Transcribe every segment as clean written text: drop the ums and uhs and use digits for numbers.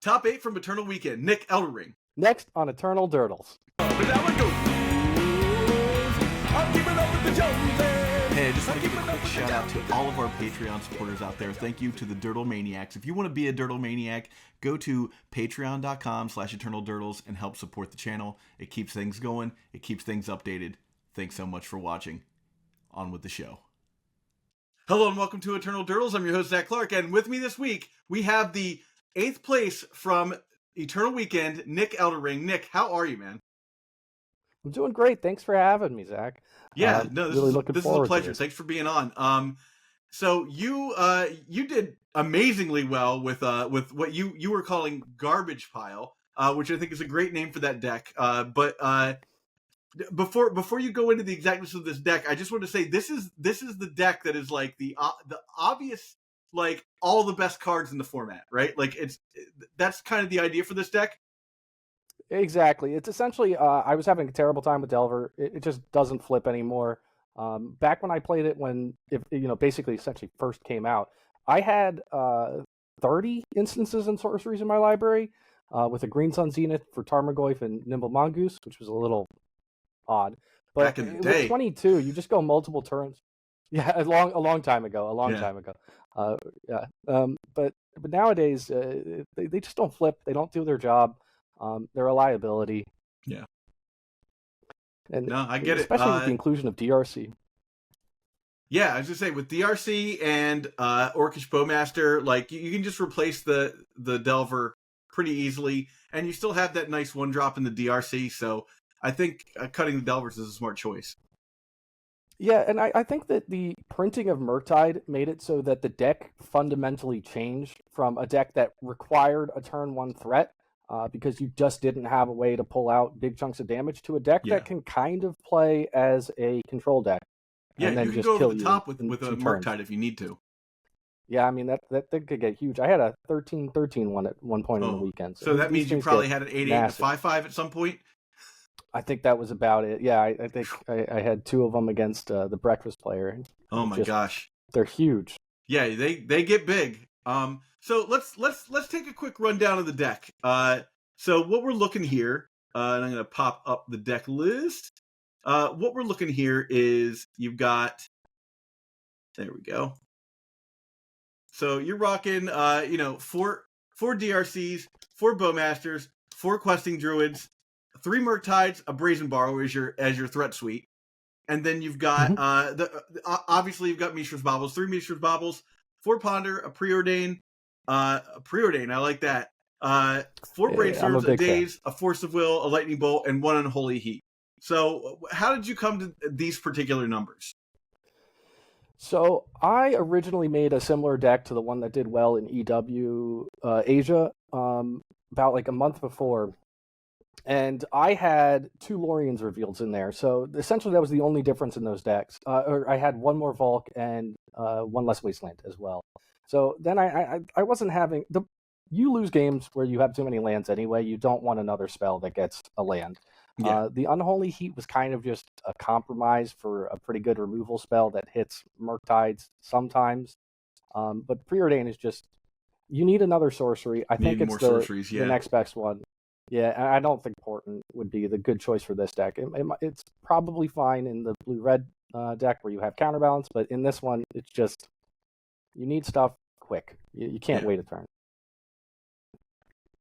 Top 8 from Eternal Weekend, Nick Eldering. Next on Eternal Durdles. But now it goes. I'm keeping up with the Joneses. Hey, I just want to give a quick shout out to all of our Patreon supporters out there. Thank you to the Durdle Maniacs. If you want to be a Durdle Maniac, go to patreon.com/eternaldurdles and help support the channel. It keeps things going. It keeps things updated. Thanks so much for watching. On with the show. Hello and welcome to Eternal Durdles. I'm your host, Zach Clark, and with me this week, we have the 8th place from Eternal Weekend, Nick Eldering. Nick, how are you, man? I'm doing great. Thanks for having me, Zach. Yeah, no, this is a pleasure. This. Thanks for being on. So you did amazingly well with what you were calling Garbage Pile, which I think is a great name for that deck. But before you go into the exactness of this deck, I just want to say this is the deck that is like the obvious, like, all the best cards in the format, right? Like that's kind of the idea for this deck. Exactly. It's essentially, I was having a terrible time with Delver. It just doesn't flip anymore. Back when I played it, basically essentially first came out, I had 30 instances and sorceries in my library, with a Green Sun Zenith for Tarmogoyf and Nimble Mongoose, which was a little odd. But back in the day, with 22, you just go multiple turns. Yeah, a long time ago. But nowadays, they just don't flip. They don't do their job. They're a liability. Yeah. And no, I get especially it. With the inclusion of DRC. Yeah, I was gonna say with DRC and Orcish Bowmaster, like you can just replace the Delver pretty easily, and you still have that nice 1-drop in the DRC. So I think cutting the Delvers is a smart choice. Yeah, and I think that the printing of Murktide made it so that the deck fundamentally changed from a deck that required a turn 1 threat, because you just didn't have a way to pull out big chunks of damage, to a deck that can kind of play as a control deck. Yeah, and then you can just go over kill the top with a turns. Murktide if you need to. Yeah, I mean, that could get huge. I had a 13-13 one at one point in the weekend. So that means you probably had an 8-8 and a 5-5 at some point? I think that was about it. Yeah, I think I had 2 of them against the Breakfast player. Oh my gosh. They're huge. Yeah, they get big. So let's take a quick rundown of the deck. So what we're looking here, and I'm going to pop up the deck list. What we're looking here is you've got, there we go. So you're rocking, 4 DRCs, 4 Bowmasters, 4 Questing Druids, 3 Murktides, a Brazen Borrow as your threat suite, and then you've got obviously you've got Mishra's Baubles, 3 Mishra's Baubles, 4 Ponder, a Preordain, I like that. 4 Brainstorms, a Daze, a Force of Will, a Lightning Bolt, and 1 Unholy Heat. So how did you come to these particular numbers? So I originally made a similar deck to the one that did well in EW Asia about like a month before. And I had 2 Lorians reveals in there. So essentially that was the only difference in those decks. Or I had 1 more Volk and 1 less Wasteland as well. So then I wasn't having... You lose games where you have too many lands anyway. You don't want another spell that gets a land. Yeah. The Unholy Heat was kind of just a compromise for a pretty good removal spell that hits Murktides sometimes. But Preordain is just... You need another sorcery. I think it's the next best one. Yeah, I don't think Portent would be the good choice for this deck. It's probably fine in the blue-red deck where you have counterbalance, but in this one, it's just... You need stuff quick. You can't wait a turn.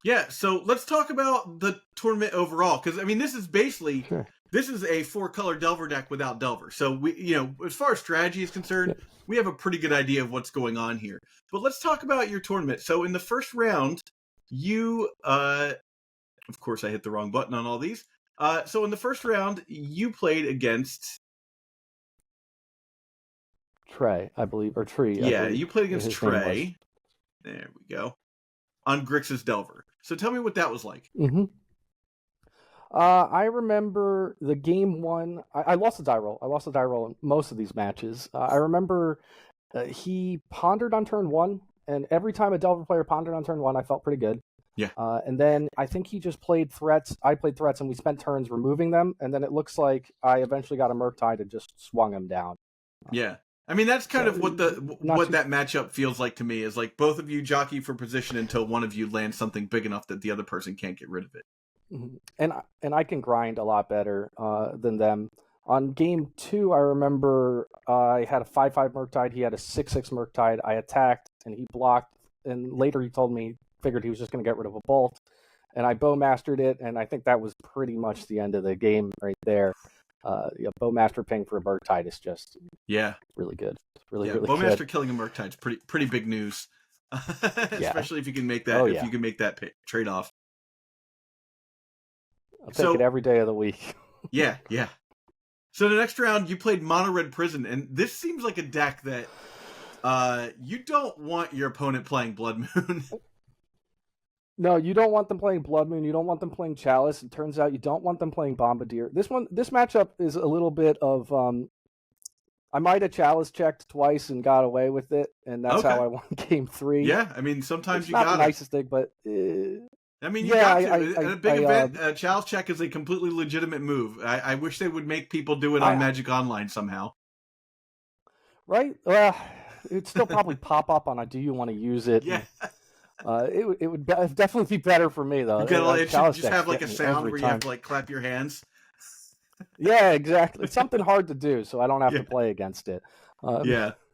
Yeah, so let's talk about the tournament overall, because I mean this is basically this is a 4-color Delver deck without Delver. So we, as far as strategy is concerned, we have a pretty good idea of what's going on here. But let's talk about your tournament. So in the first round, you of course I hit the wrong button on all these. So in the first round, you played against Trey, I believe, or Tree. Yeah, you played against Trey. There we go. On Grixis Delver. So tell me what that was like. Mm-hmm. I remember the game 1. I lost the die roll. I lost the die roll in most of these matches. I remember he pondered on turn 1, and every time a Delver player pondered on turn 1, I felt pretty good. Yeah. And then I think he just played threats. I played threats, and we spent turns removing them. And then it looks like I eventually got a Murktide and just swung him down. Yeah. I mean, that's kind So, of what that matchup feels like to me. Is like both of you jockey for position until one of you lands something big enough that the other person can't get rid of it. And I can grind a lot better than them. On game 2, I remember I had a 5/5 Murktide. He had a 6/6 Murktide. I attacked and he blocked. And later he told me, figured he was just going to get rid of a bolt. And I Bowmastered it, and I think that was pretty much the end of the game right there. Bowmaster ping for a Murktide is just really good. It's really Bowmaster good. killing a Murktide is pretty big news, especially if you can make that you can make that trade off. I'll take it every day of the week. Yeah. So the next round, you played Mono Red Prison, and this seems like a deck that you don't want your opponent playing Blood Moon. No, you don't want them playing Blood Moon. You don't want them playing Chalice. It turns out you don't want them playing Bombardier. This matchup is a little bit of I might have Chalice checked twice and got away with it, and that's how I won game 3. Yeah, I mean sometimes it's you got got the nicest thing, but I mean, you got to. At a big event, a Chalice check is a completely legitimate move. I wish they would make people do it on Magic Online somehow. Right? It'd still probably pop up on a do you want to use it? Yeah. It would definitely be better for me, though. It should just have like a sound where you have to like clap your hands. Yeah, exactly. It's something hard to do, so I don't have to play against it.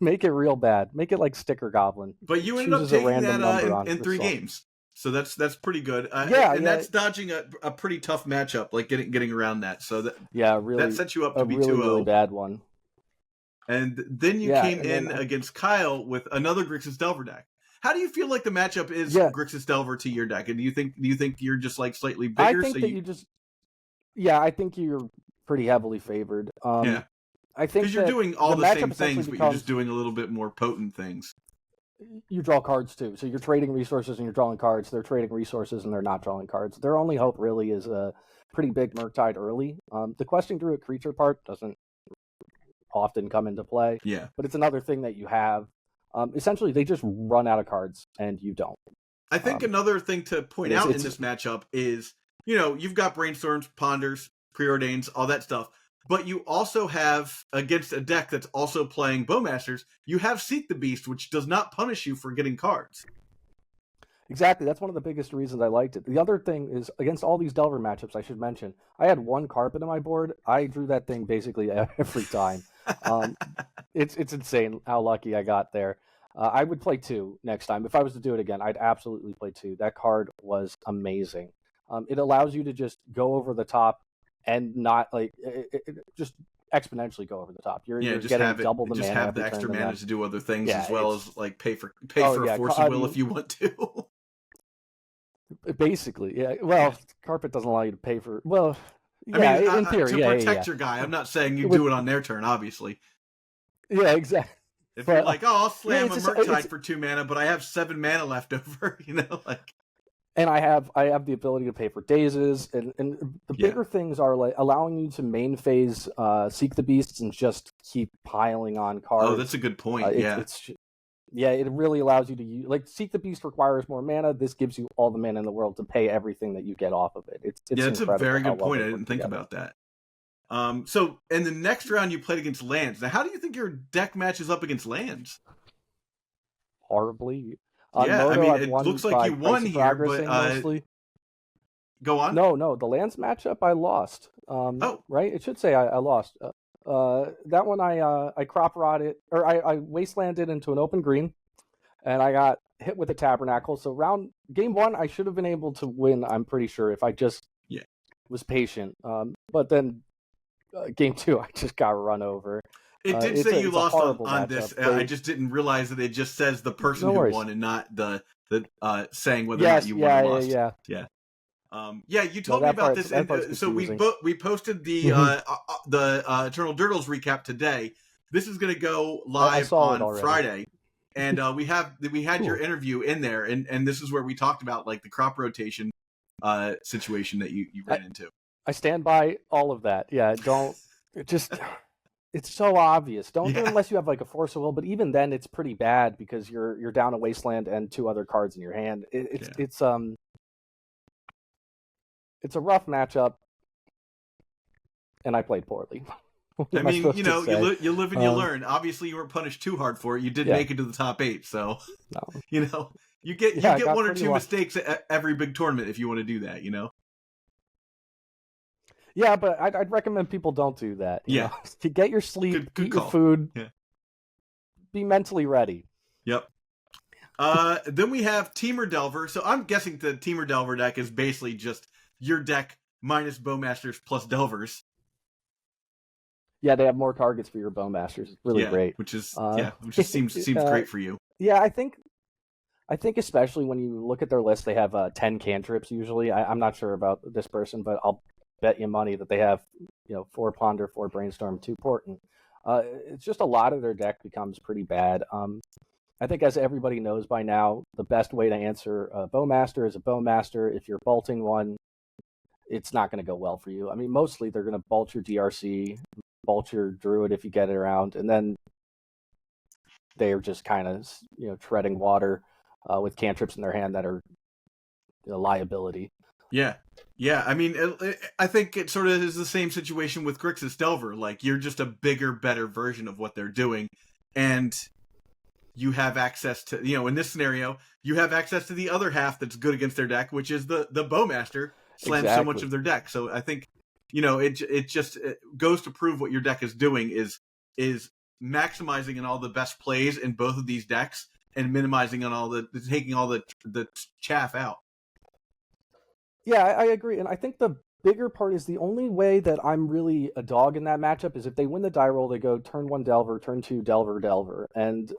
Make it real bad. Make it like Sticker Goblin. But you ended up taking that in 3 games. So that's pretty good. That's dodging a pretty tough matchup, like getting around that. So that sets you up to be 2-0. Really bad one. And then you came in against Kyle with another Grixis Delver deck. How do you feel like the matchup is Grixis Delver to your deck? And do you think you're just like slightly bigger? I think I think you're pretty heavily favored. I think because you're doing all the same things, but you're just doing a little bit more potent things. You draw cards too, so you're trading resources and you're drawing cards. They're trading resources and they're not drawing cards. Their only hope really is a pretty big Murktide early. The Questing Druid creature part doesn't often come into play. Yeah, but it's another thing that you have. Essentially, they just run out of cards and you don't. I think another thing to point out in this matchup is, you've got Brainstorms, Ponders, Preordains, all that stuff. But you also have, against a deck that's also playing Bowmasters, you have Seek the Beast, which does not punish you for getting cards. Exactly. That's one of the biggest reasons I liked it. The other thing is, against all these Delver matchups, I should mention, I had 1 Carpet on my board. I drew that thing basically every time. It's insane how lucky I got there. I would play 2 next time. If I was to do it again, I'd absolutely play 2. That card was amazing. It allows you to just go over the top and not just exponentially go over the top. You're getting double the mana. Just have the extra mana to do other things as well as like pay for a Force of Will if you want to. Basically, yeah. Well, Carpet doesn't allow you to pay for. Well, yeah, in theory, to protect your guy. I'm not saying you do it on their turn, obviously. Yeah, exactly. If you're like, I'll slam a Murktide for 2 mana, but I have 7 mana left over, And I have the ability to pay for dazes, and the bigger things are like allowing you to main phase Seek the Beasts and just keep piling on cards. Oh, that's a good point. It really allows you to use, like, Seek the Beast requires more mana. This gives you all the mana in the world to pay everything that you get off of it. It's a very good point. I didn't think about that. So in the next round, you played against lands. Now, how do you think your deck matches up against lands? Horribly. It looks like you won here, but go on. No, the lands matchup I lost. Right? It should say I lost. That one I crop rotted, or I wastelanded into an open green, and I got hit with a Tabernacle. So game 1, I should have been able to win. I'm pretty sure if I just was patient. But then game 2, I just got run over. It did say you lost on this. I just didn't realize that it just says the person who won and not the saying whether or not you won or lost. You told me about this. So we posted the Eternal Dirtles recap today. This is going to go live on Friday, and we had your interview in there, and this is where we talked about like the crop rotation situation that you ran into. I stand by all of that. Yeah, it's so obvious. Don't do it unless you have like a Force of Will, but even then it's pretty bad because you're down a Wasteland and 2 other cards in your hand. It's a rough matchup, and I played poorly. What I am I mean, supposed to say? you live and you learn. Obviously, you weren't punished too hard for it. You did Yeah. make it to the top 8, so No. you Yeah, I get got one or pretty two lucky. mistakes at every big tournament if you want to do that. Yeah, but I'd recommend people don't do that. Yeah. To get your sleep, Good eat your call. food, Yeah. be mentally ready. Yep. Then we have Temur Delver. So I'm guessing the Temur Delver deck is basically just your deck minus Bowmasters plus Delvers. Yeah, they have more targets for your Bowmasters. It's really great. Which just seems great for you. Yeah, I think especially when you look at their list, they have 10 cantrips usually. I'm not sure about this person, but I'll bet you money that they have 4 Ponder, 4 Brainstorm, 2 Portent. It's just a lot of their deck becomes pretty bad. I think, as everybody knows by now, the best way to answer a Bowmaster is a Bowmaster. If you're bolting one, it's not going to go well for you. I mean, mostly they're going to bolt your DRC, bolt your Druid if you get it around, and then they are just kind of treading water with cantrips in their hand that are a liability. Yeah. I mean, I think it sort of is the same situation with Grixis Delver. Like, you're just a bigger, better version of what they're doing, and you have access to, in this scenario, you have access to the other half that's good against their deck, which is the Bowmaster slams so much of their deck. So I think, it just goes to prove what your deck is doing is maximizing on all the best plays in both of these decks and minimizing on taking all the chaff out. Yeah, I agree. And I think the bigger part is the only way that I'm really a dog in that matchup is if they win the die roll, they go turn 1 Delver, turn 2 Delver, and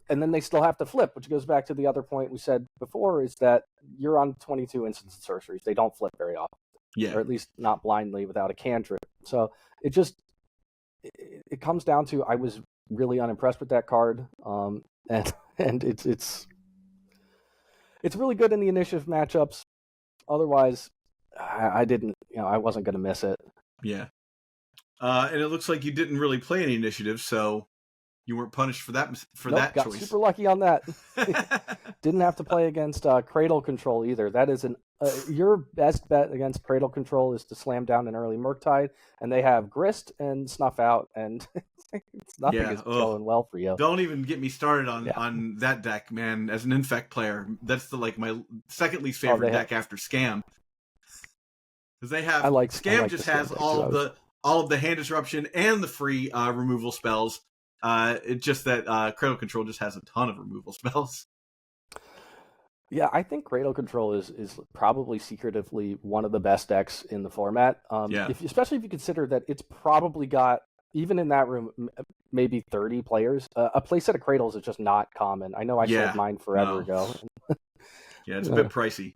then they still have to flip, which goes back to the other point we said before, is that you're on 22 instants and sorceries. They don't flip very often, or at least not blindly without a cantrip. So it comes down to, I was really unimpressed with that card, and it's really good in the initiative matchups. Otherwise, I didn't, I wasn't going to miss it. Yeah. And it looks like you didn't really play any initiative, so you weren't punished for that that got choice. Super lucky on that. Didn't have to play against Cradle Control either. That is your best bet against Cradle Control is to slam down an early Murktide, and they have Grist and Snuff Out, and nothing is going well for you. Don't even get me started on that deck, man. As an Infect player, that's my second least favorite deck after Scam. Because they have Scam just has all of the hand disruption and the free removal spells. It's just that Cradle Control just has a ton of removal spells. Yeah, I think Cradle Control is probably secretively one of the best decks in the format. Especially if you consider that it's probably got, even in that room, maybe 30 players. A playset of Cradles is just not common. I know I sold mine forever ago. Yeah, it's a bit pricey.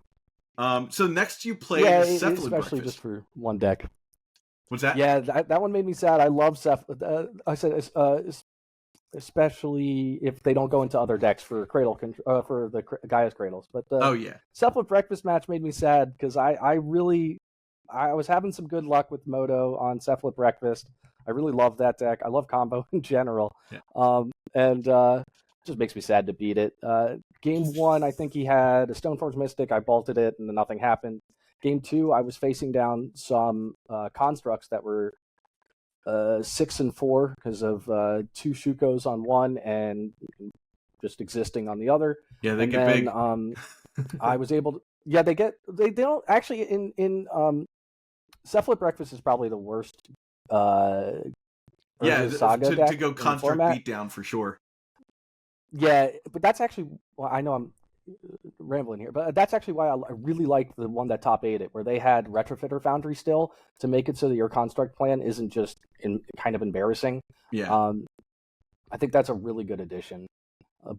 So next you play Cephalid Breakfast. Especially just for one deck. What's that? Yeah, that one made me sad. I love Cephalid. I said, especially if they don't go into other decks for Cradle for the Gaia's Cradles. But Cephalid Breakfast match made me sad because I was having some good luck with Moto on Cephalid Breakfast. I really love that deck. I love combo in general. Yeah. It just makes me sad to beat it. Game 1, I think he had a Stoneforge Mystic. I bolted it, and then nothing happened. Game 2, I was facing down some constructs that were 6 and 4 because of 2 Shukos on one and just existing on the other. Yeah, they get big. I was able to. Yeah, they don't actually in Cephalid Breakfast is probably the worst. Saga deck to go construct beatdown for sure. Yeah, but that's actually, well, I know I'm rambling here, but that's actually why I really liked the one that top 8 it, where they had Retrofitter Foundry still to make it so that your construct plan isn't just kind of embarrassing. Yeah. I think that's a really good addition.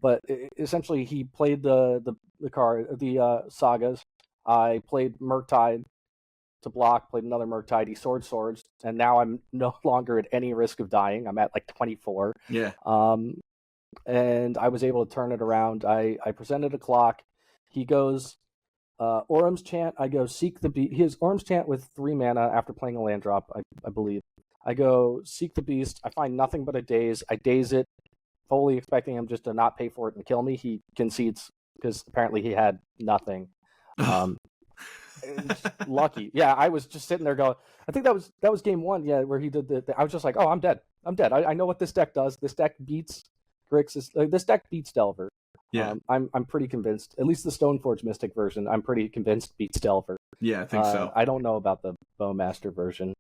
But essentially, he played the sagas. I played Murktide to block, played another Murktide. He swords, and now I'm no longer at any risk of dying. I'm at like 24. Yeah. And I was able to turn it around. I presented a clock. He goes Orum's Chant. I go Seek the Beast. He has Orum's Chant with 3 mana after playing a land drop, I believe. I go Seek the Beast. I find nothing but a Daze. I daze it, fully expecting him just to not pay for it and kill me. He concedes because apparently he had nothing. It's lucky. Yeah, I was just sitting there going, I think that was game one, yeah, where he did I was just like, oh, I'm dead. I know what this deck does. This deck beats Grixis. This deck beats Delver. Yeah. I'm pretty convinced. At least the Stoneforge Mystic version, I'm pretty convinced beats Delver. Yeah, I think so. I don't know about the Bowmaster version.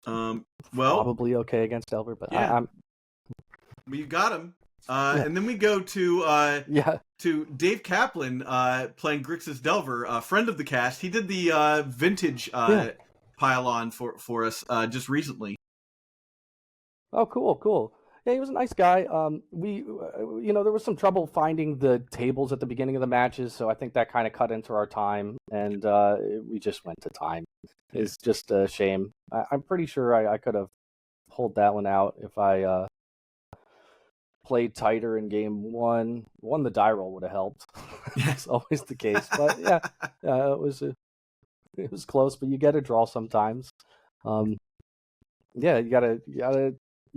Well, probably okay against Delver, but yeah. I'm. Well, you got him. And then we go to to Dave Kaplan playing Grixis Delver, a friend of the cast. He did the vintage pile-on for us just recently. Oh, cool. Yeah, he was a nice guy. There was some trouble finding the tables at the beginning of the matches, so I think that kind of cut into our time, and we just went to time. It's just a shame. I'm pretty sure I could have pulled that one out if I played tighter in game one. Won the die roll would have helped. It's always the case, but yeah, it was close. But you get a draw sometimes. You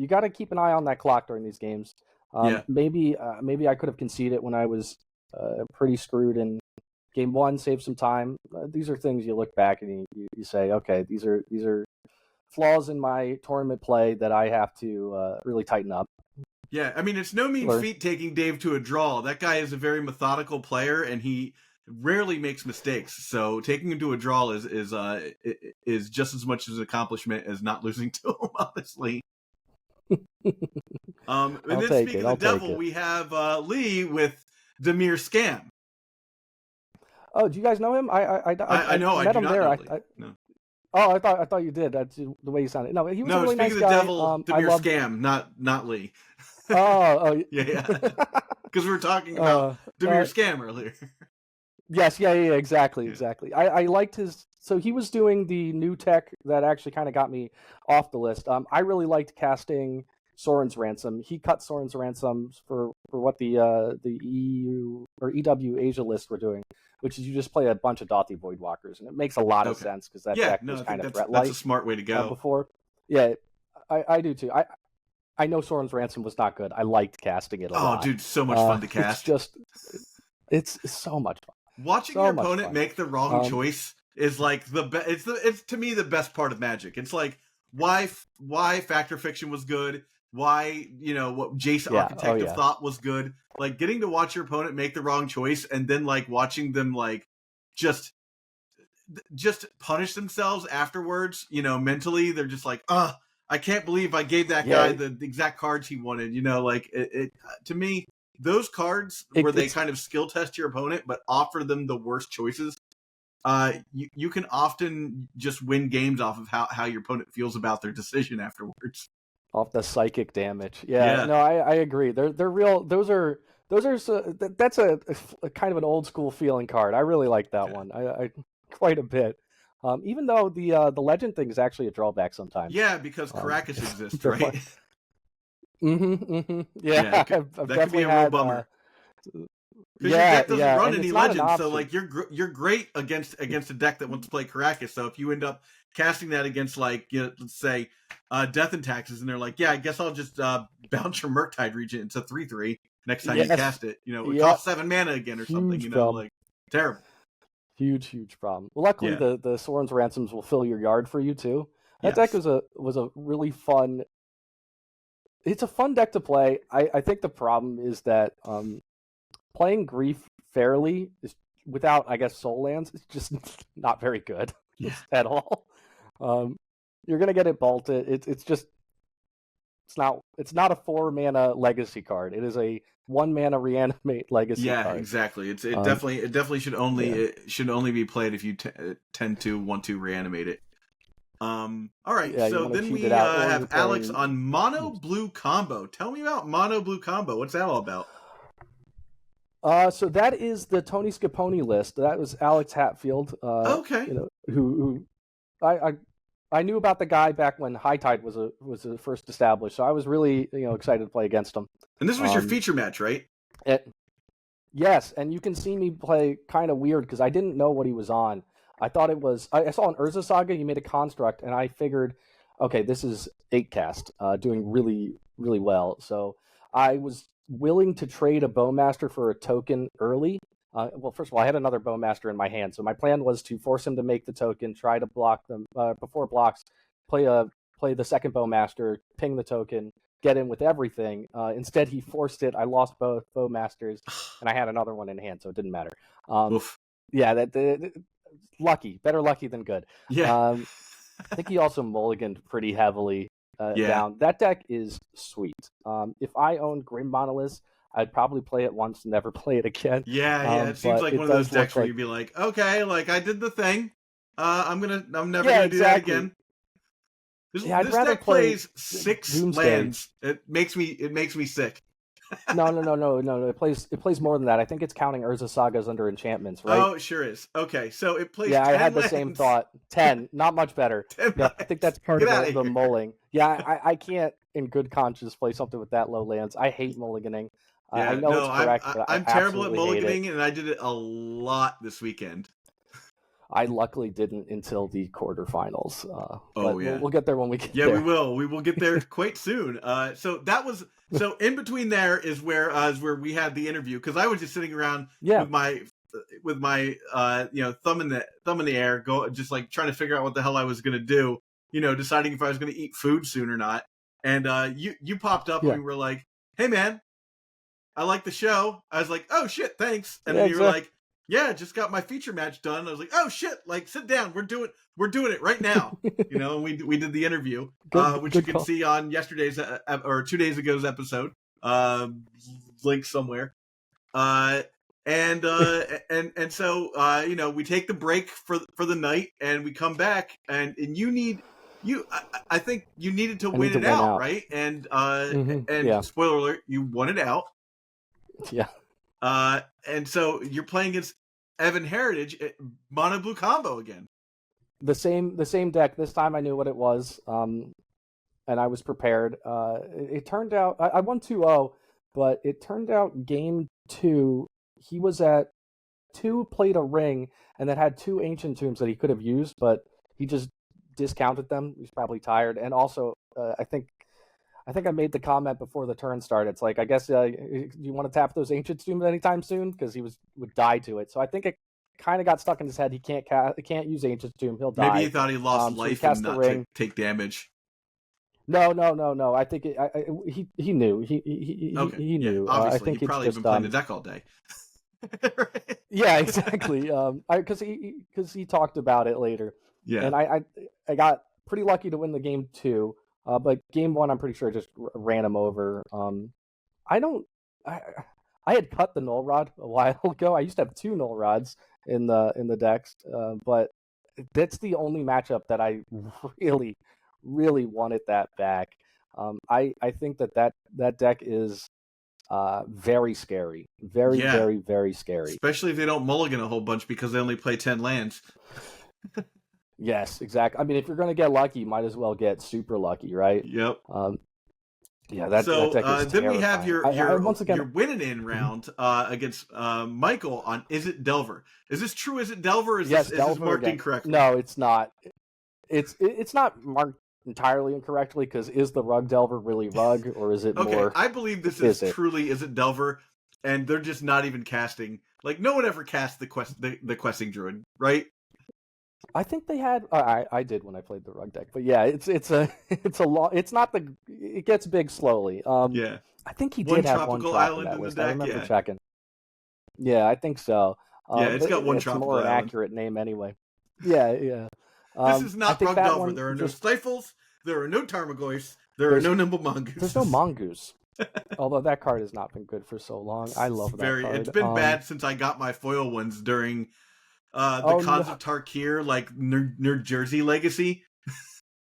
gotta keep an eye on that clock during these games. Maybe I could have conceded when I was pretty screwed in game one. Save some time. These are things you look back and you say, okay, these are flaws in my tournament play that I have to really tighten up. Yeah, I mean, it's no mean feat taking Dave to a draw. That guy is a very methodical player, and he rarely makes mistakes. So taking him to a draw is just as much as an accomplishment as not losing to him, honestly. And then speaking of the devil, we have Lee with Dimir Scam. Oh, do you guys know him? I know. I met him there. No. Oh, I thought you did. That's the way you sounded. No, he was a really nice guy. Speaking of the devil, Dimir Scam, not Lee. Oh, yeah. Because we were talking about Dimir Scam earlier. Yes, yeah, exactly. I liked his. So he was doing the new tech that actually kind of got me off the list. I really liked casting Soren's Ransom. He cut Soren's Ransom for what the EU or EW Asia list were doing, which is you just play a bunch of Dothy Voidwalkers, and it makes a lot of sense because that deck was kind of threat-like. That's a smart way to go. Before, yeah, I do too. I know Soren's Ransom was not good. I liked casting it a lot. Oh, dude, so much fun to cast. It's so much fun. Watching your opponent make the wrong choice is like it's to me the best part of Magic. It's like why Factor Fiction was good, why what Jace Architect of Thought was good. Like getting to watch your opponent make the wrong choice and then like watching them like just punish themselves afterwards. Mentally they're just like, I can't believe I gave that guy the exact cards he wanted. Like it to me. Those cards where they kind of skill test your opponent but offer them the worst choices, you can often just win games off of how your opponent feels about their decision afterwards. Off the psychic damage. Yeah. No, I agree. They're real. That's a kind of an old school feeling card. I really like that one. I quite a bit. Even though the legend thing is actually a drawback sometimes. Yeah, because Caracas exists, right? Yeah, that could be a real bummer. Because your deck doesn't run any legends, so like you're great against a deck that wants to play Caracas. So if you end up casting that against let's say Death and Taxes, and they're like, yeah, I guess I'll just bounce your Murktide Regent. It's a 3/3 next time you cast it. It costs 7 mana again or something. Like terrible. Huge problem. Well, luckily the Soren's Ransoms will fill your yard for you too. That deck was a really fun. It's a fun deck to play. I think the problem is that playing Grief fairly is without, I guess, Soul Lands is just not very good at all. You're gonna get it bolted. It's not a 4-mana legacy card. It is a 1-mana reanimate legacy card. Yeah, exactly. It definitely should only be played if you tend to want to reanimate it. All right, so then we have Alex on Mono Blue Combo. Tell me about Mono Blue Combo. What's that all about? So that is the Tony Scapone list. That was Alex Hatfield. Okay. Who I knew about the guy back when High Tide was first established. So I was really excited to play against him. And this was your feature match, right? Yes, and you can see me play kind of weird because I didn't know what he was on. I thought it was. I saw an Urza Saga. You made a construct, and I figured, okay, this is 8-cast, doing really, really well. So I was willing to trade a Bowmaster for a token early Well, first of all, I had another Bowmaster in my hand, so my plan was to force him to make the token, try to block them before blocks, play the second Bowmaster, ping the token, get in with everything. Instead, he forced it. I lost both Bowmasters, and I had another one in hand, so it didn't matter. Oof. Yeah, lucky, better lucky than good. Yeah. I think he also mulliganed pretty heavily Yeah. down. That deck is sweet. If I owned Grim Monolith, I'd probably play it once and never play it again. Yeah. It seems like one of those decks where you'd be like, okay, like I did the thing. I'm never gonna do that again. This deck plays 6 Doomsday. lands. It makes me sick. No. It plays more than that. I think it's counting Urza Sagas under enchantments, right? Oh, it sure is. Okay, so it plays. Yeah, 10 I had the lands. same thought. 10, not much better. 10 yeah, I think that's part of the mulling. Yeah, I can't, in good conscience, play something with that low lands. I hate mulliganing. Yeah, I know it's correct, but I'm terrible at mulliganing, it. and I did it a lot this weekend. I luckily didn't until the quarterfinals. We'll get there when we get there. Yeah, we will. We will get there quite soon. So in between there is where we had the interview, because I was just sitting around with my thumb in the air, just like trying to figure out what the hell I was gonna do, deciding if I was gonna eat food soon or not. And you popped up and we were like, "Hey man, I like the show." I was like, "Oh shit, thanks." And then you were like, "Yeah, just got my feature match done." I was like, "Oh shit, like sit down. We're doing it right now." And we did the interview, which you can see on yesterday's or 2 days ago's episode. Link somewhere. And so we take the break for the night, and we come back, and I think you needed to win it out, right? And spoiler alert, you won it out. Yeah. And so you're playing against Evan Heritage, mono blue combo again. The same deck. This time I knew what it was, and I was prepared. It turned out I won 2-0, but it turned out game 2 he was at 2, played a ring, and then had 2 Ancient Tombs that he could have used, but he just discounted them. He's probably tired, and also I think I made the comment before the turn started. It's like, I guess you want to tap those Ancient Tombs anytime soon, because he would die to it. So I think it kind of got stuck in his head. He can't use Ancient Tomb. He'll die. Maybe he thought he lost life and not take damage. No. I think he knew. He knew. Yeah, obviously, I think he probably been playing the deck all day. Right? Yeah, exactly. Because he talked about it later. Yeah, and I got pretty lucky to win the game 2. But game 1, I'm pretty sure I just ran him over. I had cut the Null Rod a while ago. I used to have 2 Null Rods in the decks, but that's the only matchup that I really, really wanted that back. I think that deck is very scary, very, very scary. Especially if they don't mulligan a whole bunch because they only play 10 lands. Yes, exactly. I mean, if you're going to get lucky, you might as well get super lucky, right? Yep. That deck is then terrifying. We have your winning in round against Michael on Izzet Delver. Is this true? Izzet Delver? Or is this marked incorrectly? No, it's not. It's not marked entirely incorrectly, because is the Rug Delver really Rug, or is it more? I believe this is truly Izzet Delver, and they're just not even casting. Like, no one ever cast the questing druid, right? I think they had. I did when I played the Rug deck, but yeah, it's a lot. It's not the. It gets big slowly. Yeah. I think he did have one island in that in list. the deck. I remember checking. Yeah, I think so. It's got one tropical island. It's a more accurate name anyway. Yeah. This is not Rug Delver. There are no Stifles. There are no Tarmogoyfs. There are no Nimble Mongoose. There's no Mongoose. Although that card has not been good for so long. I love that card. It's been bad since I got my foil ones during the Khans of Tarkir, like New Jersey Legacy,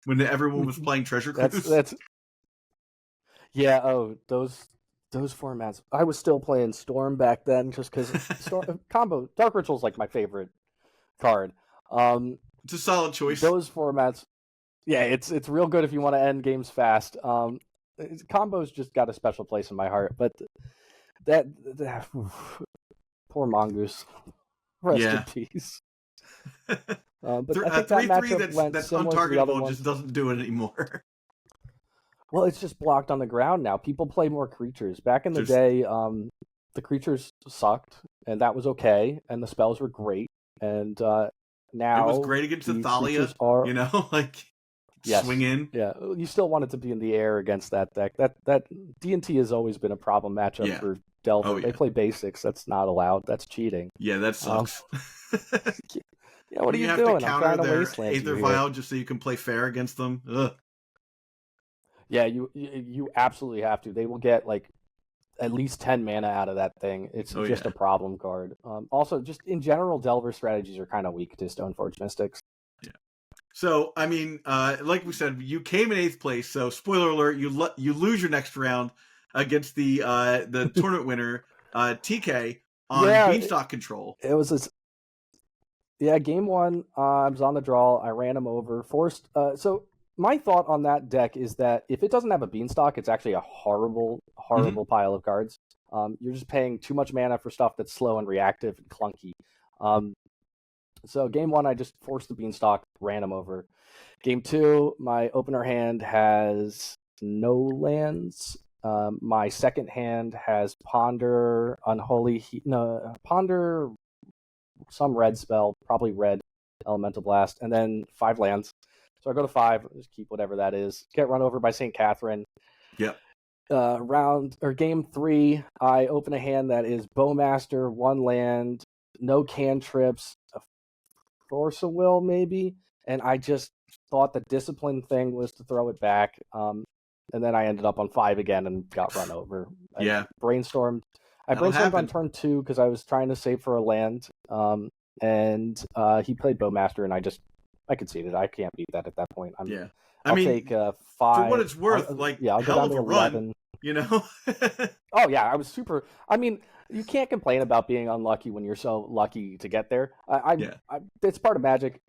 when everyone was playing Treasure Cruise. That's yeah. Oh, those formats. I was still playing Storm back then, just because combo Dark Ritual's like my favorite card. It's a solid choice. Those formats, yeah, it's real good if you want to end games fast. Combo's just got a special place in my heart, but that poor Mongoose. Rest in peace. But I think that 3/3 that's untargetable just doesn't do it anymore. Well, it's just blocked on the ground now. People play more creatures. Back in the day, the creatures sucked, and that was okay, and the spells were great, and now it was great against the Thalia, creatures are like yes, swing in. yeah. You still want it to be in the air against that deck. That D&T has always been a problem matchup Yeah. for Delver. Oh, yeah. They play basics. That's not allowed. That's cheating. Yeah, that sucks. Yeah, what are you you have to doing? I'm counter trying to their wasteland Aether you here. Vial just so you can play fair against them. Ugh. Yeah, you absolutely have to. They will get like at least 10 mana out of that thing. It's Oh, just yeah. a problem card. Also, just in general, Delver strategies are kind of weak to Stoneforge Mystics. Yeah. So, I mean, like we said, you came in 8th place. So, spoiler alert, you lose your next round against the tournament winner, TK, on Yeah, Beanstalk control. it was this. Yeah, game one, I was on the draw. I ran him over, forced. So my thought on that deck is that if it doesn't have a Beanstalk, it's actually a horrible, horrible pile of cards. You're just paying too much mana for stuff that's slow and reactive and clunky. So game one, I just forced the Beanstalk, ran him over. Game two, my opener hand has no lands. My second hand has Ponder, Ponder, some red spell, probably red Elemental Blast, and then 5 lands. So I go to 5, just keep whatever that is. Get run over by St. Catherine. Yep. Game 3, I open a hand that is Bowmaster, 1 land, no cantrips, a Force of Will maybe, and I just thought the discipline thing was to throw it back. And then I ended up on 5 again and got run over. Yeah. I brainstormed on turn 2 because I was trying to save for a land. And he played Bowmaster, and I conceded. I can't beat that at that point. I'll take 5. For what it's worth, I'll go down to 11. Run, Oh yeah, I was super. I mean, you can't complain about being unlucky when you're so lucky to get there. It's part of Magic.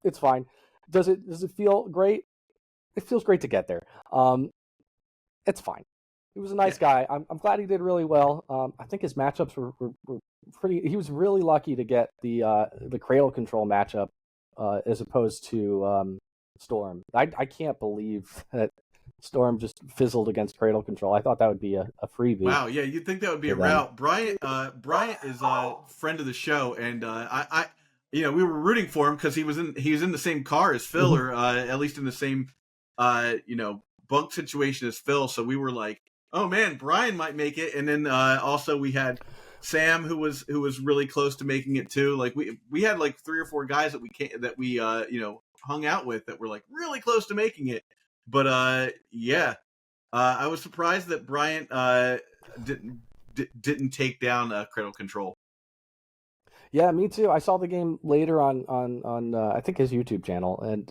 It's fine. Does it feel great? It feels great to get there. It's fine. He was a nice guy. I'm glad he did really well. I think his matchups were pretty. He was really lucky to get the Cradle Control matchup as opposed to Storm. I can't believe that Storm just fizzled against Cradle Control. I thought that would be a freebie. Wow, yeah, you'd think that would be a route. Bryant is a friend of the show, and I we were rooting for him because he was in the same car as Phil, or at least in the same bunk situation as Phil. So we were like, oh man, Brian might make it. And then also we had Sam who was really close to making it too. Like we had like 3 or 4 guys that we hung out with that were like really close to making it. But I was surprised that Bryant didn't take down Cradle Control. Yeah, me too. I saw the game later on I think his YouTube channel, and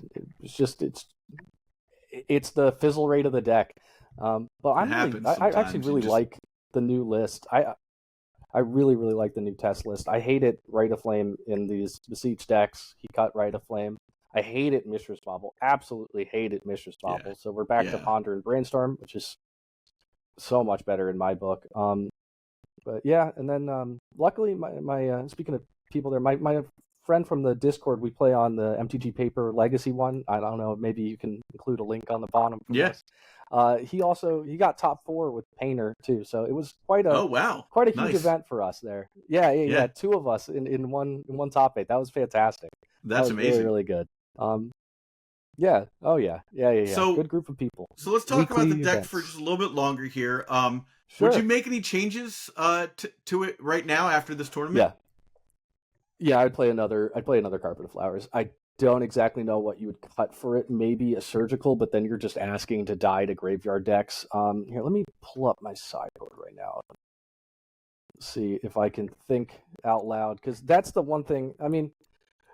it's the fizzle rate of the deck. But I actually really like the new list. I really, really like the new test list. I hated Rite of Flame in these Beseech decks. He cut Rite of Flame. I hated Mishra's Bauble. Absolutely hated Mishra's Bauble. Yeah. So we're back to Ponder and Brainstorm, which is so much better in my book. But yeah, and then luckily, my speaking of people there, my friend from the Discord, we play on the MTG Paper Legacy one. I don't know, maybe you can include a link on the bottom for this. He got top 4 with Painter too, so it was quite a huge event for us there. Yeah. 2 of us in one top 8. That was fantastic. That's amazing. Really, really good. Yeah. Oh yeah. So good group of people. So let's talk about the deck for just a little bit longer here. Sure. Would you make any changes to it right now after this tournament? Yeah, I'd play another Carpet of Flowers. I don't exactly know what you would cut for it. Maybe a Surgical, but then you're just asking to die to graveyard decks. Here, let me pull up my sideboard right now. See if I can think out loud, because that's the one thing. I mean,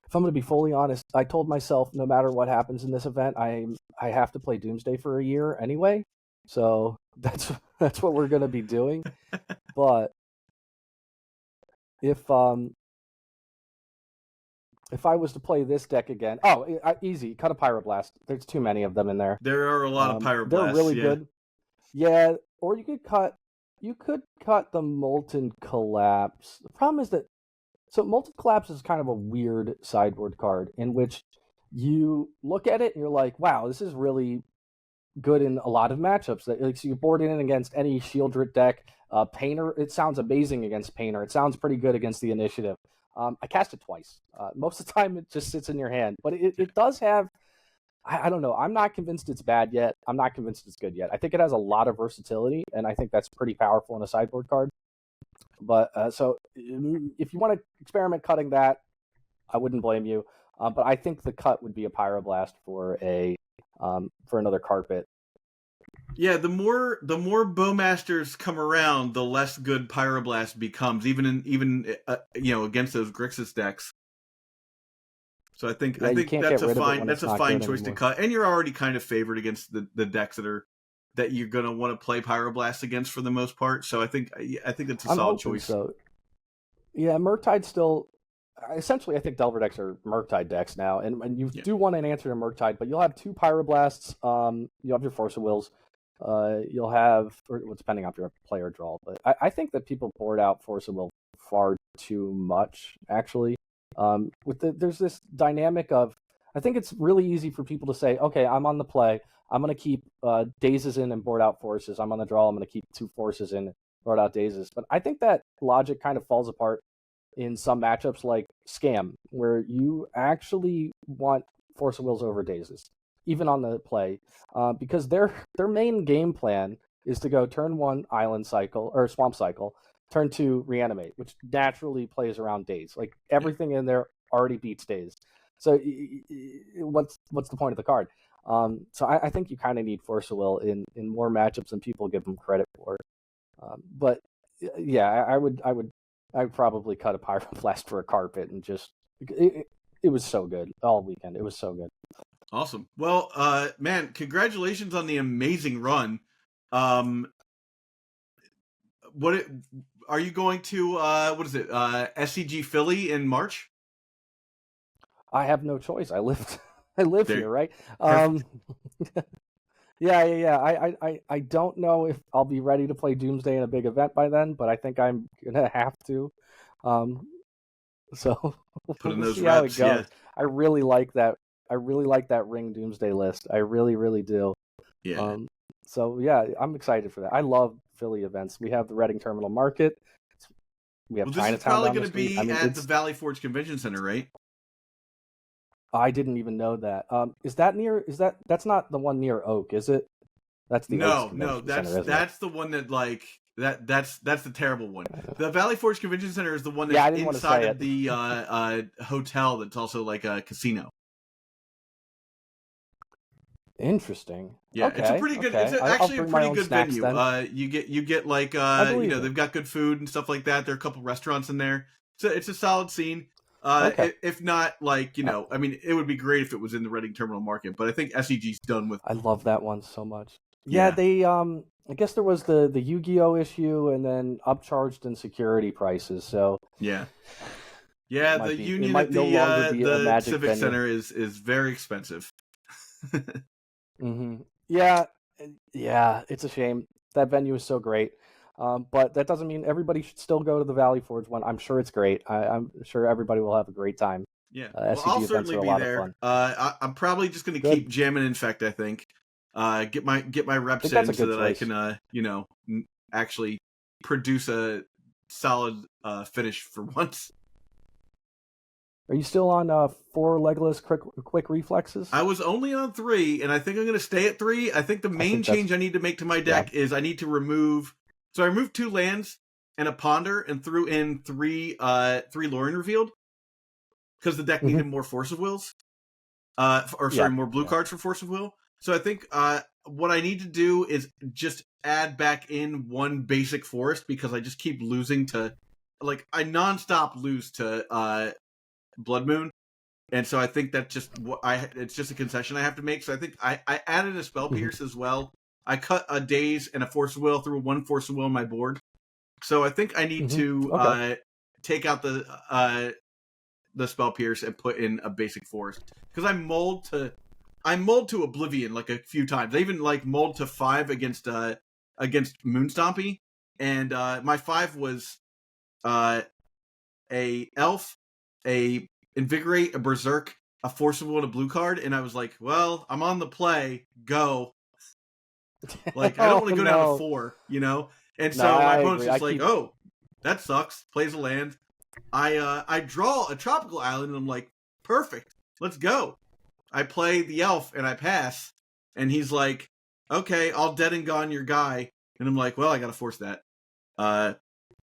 if I'm going to be fully honest, I told myself no matter what happens in this event, I have to play Doomsday for a year anyway. So that's what we're going to be doing. But if I was to play this deck again, easy, cut a Pyroblast. There's too many of them in there. There are a lot of Pyroblasts. They're really good. Yeah, or you could cut the Molten Collapse. The problem is that Molten Collapse is kind of a weird sideboard card in which you look at it and you're like, wow, this is really good in a lot of matchups. So you board in against any Shieldred deck. Painter, it sounds amazing against Painter. It sounds pretty good against the initiative. I cast it twice. Most of the time, it just sits in your hand, but it does have. I don't know. I'm not convinced it's bad yet. I'm not convinced it's good yet. I think it has a lot of versatility, and I think that's pretty powerful in a sideboard card. But so if you want to experiment cutting that, I wouldn't blame you. But I think the cut would be a Pyroblast for another carpet. Yeah, the more Bowmasters come around, the less good Pyroblast becomes, even against those Grixis decks. So I think that's a fine choice to cut, and you're already kind of favored against the decks that you're gonna want to play Pyroblast against for the most part. So I think that's a solid choice. So. Yeah, Murktide still. Essentially, I think Delver decks are Murktide decks now, and you do want an answer to Murktide, but you'll have 2 Pyroblasts. You'll have your Force of Wills. You'll have, or depending on your player draw, but I think that people board out Force of Will far too much, actually. There's this dynamic of, I think it's really easy for people to say, okay, I'm on the play, I'm going to keep Dazes in and board out Forces. I'm on the draw, I'm going to keep 2 Forces in, board out Dazes. But I think that logic kind of falls apart in some matchups like Scam, where you actually want Force of Wills over Dazes, even on the play, because their main game plan is to go turn 1 Island Cycle or Swamp Cycle, turn 2 Reanimate, which naturally plays around Daze. Like everything in there already beats Daze. So what's the point of the card? So I think you kind of need Force of Will in more matchups than people give them credit for. But yeah, I would probably cut a Pyroblast for a carpet and just it was so good all weekend. It was so good. Awesome. Well, man, congratulations on the amazing run. Are you going to what is it? SCG Philly in March? I have no choice. I live here, right? Yeah. I don't know if I'll be ready to play Doomsday in a big event by then, but I think I'm gonna have to. So put in we'll those see reps, how it goes. yeah. I really like that. I really like that Ring Doomsday list. I really, really do. Yeah. So yeah, I'm excited for that. I love Philly events. We have the Reading Terminal Market. We have Chinatown. This is probably going to be at the Valley Forge Convention Center, right? I didn't even know that. Is that near? That's not the one near Oak, is it? That's the Oaks Convention Center, that's the one that that's the terrible one. The Valley Forge Convention Center is the one that's inside of the hotel that's also like a casino. Interesting. Yeah, okay, it's a pretty good. Okay. It's actually a pretty good venue. Then. You get like they've got good food and stuff like that. There are a couple restaurants in there. So it's a solid scene. If not, like, I mean, it would be great if it was in the Reading Terminal Market, but I think SCG's done with. I love that one so much. Yeah, they I guess there was the Yu-Gi-Oh issue and then upcharged in security prices. So yeah, the Union at the Civic venue. Center is very expensive. Mm-hmm. Yeah, it's a shame. That venue is so great. But that doesn't mean everybody should still go to the Valley Forge one. I'm sure it's great. I'm sure everybody will have a great time. Yeah, I'll certainly be there. I'm probably just going to keep jamming Infect, I think. Get my reps in so that I can, actually produce a solid finish for once. Are you still on 4 legless quick reflexes? I was only on 3, and I think I'm going to stay at 3. I think the main change I need to make to my deck is I need to remove. So I removed 2 lands and a Ponder and threw in 3 Lorien Revealed because the deck needed more Force of Wills. More blue cards for Force of Will. So I think what I need to do is just add back in 1 basic forest because I just keep losing to, like, I nonstop lose to Blood Moon, and so I think that's just it's just a concession I have to make. So I think I added a Spell Pierce as well. I cut a Daze and a Force of Will through 1 Force of Will on my board. So I think I need to take out the Spell Pierce and put in a basic forest because I mold to Oblivion like a few times. I even like mold to 5 against Moonstompy, and my 5 was a Elf, a Invigorate, a Berserk, a Force of Will, and a blue card, and I was like, well, I'm on the play, go. Like, I don't want to go down to 4, And No, so my I opponent's agree. just like, oh, that sucks. Plays a land. I draw a tropical island, and I'm like, perfect. Let's go. I play the elf, and I pass. And he's like, okay, I'll dead and gone your guy. And I'm like, well, I got to force that.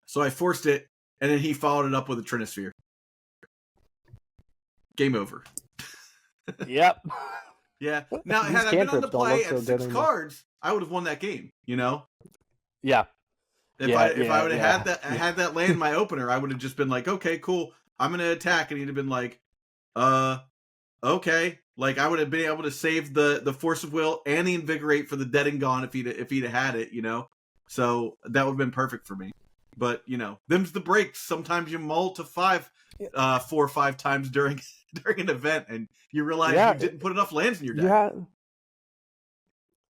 So I forced it, and then he followed it up with a Trinisphere. Game over. Yep. Yeah. Now, These had I been on the cantrips don't play look so at 6 good anymore. cards, I would have won that game. You know. Yeah. If I would have had that land in my opener, I would have just been like, okay, cool, I'm gonna attack, and he'd have been like, okay. Like I would have been able to save the Force of Will and the Invigorate for the Dead and Gone if he'd had it, you know. So that would have been perfect for me. But you know, them's the breaks. Sometimes you mull to 4 or 5 times during an event, and you realize you didn't put enough lands in your deck.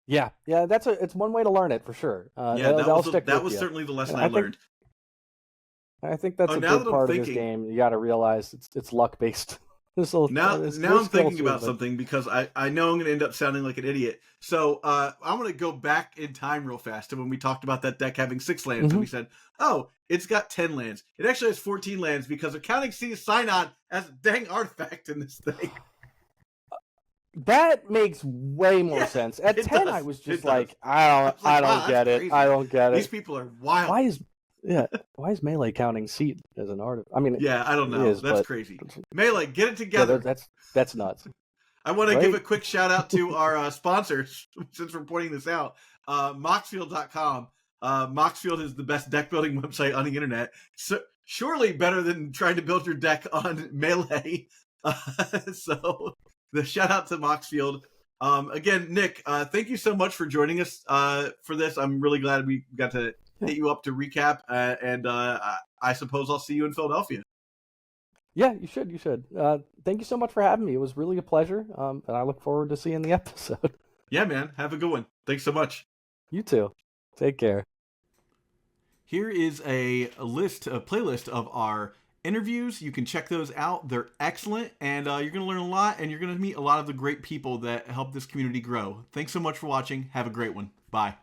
Yeah. It's one way to learn it for sure. That was certainly the lesson I learned. I think that's a big part of this game. You got to realize it's luck based. Now I'm thinking about something because I know I'm going to end up sounding like an idiot. So I'm going to go back in time real fast to when we talked about that deck having 6 lands, and we said, oh, it's got 10 lands. It actually has 14 lands because of counting Sea Synod as a dang artifact in this thing. That makes way more sense. At 10, I was just like, I don't get it. Crazy. I don't get it. These people are wild. Why is Melee counting Seat as an artifact? I mean, I don't know. That's crazy. Melee, get it together. Yeah, that's nuts. I want to give a quick shout out to our sponsors since we're pointing this out. Moxfield.com. Moxfield is the best deck building website on the internet. So, surely better than trying to build your deck on Melee. So the shout out to Moxfield. Again, Nick, thank you so much for joining us for this. I'm really glad we got to hit you up to recap, and I suppose I'll see you in Philadelphia. Yeah, you should. Thank you so much for having me. It was really a pleasure, and I look forward to seeing the episode. Yeah, man. Have a good one. Thanks so much. You too. Take care. Here is a playlist of our interviews. You can check those out. They're excellent, and you're going to learn a lot, and you're going to meet a lot of the great people that help this community grow. Thanks so much for watching. Have a great one. Bye.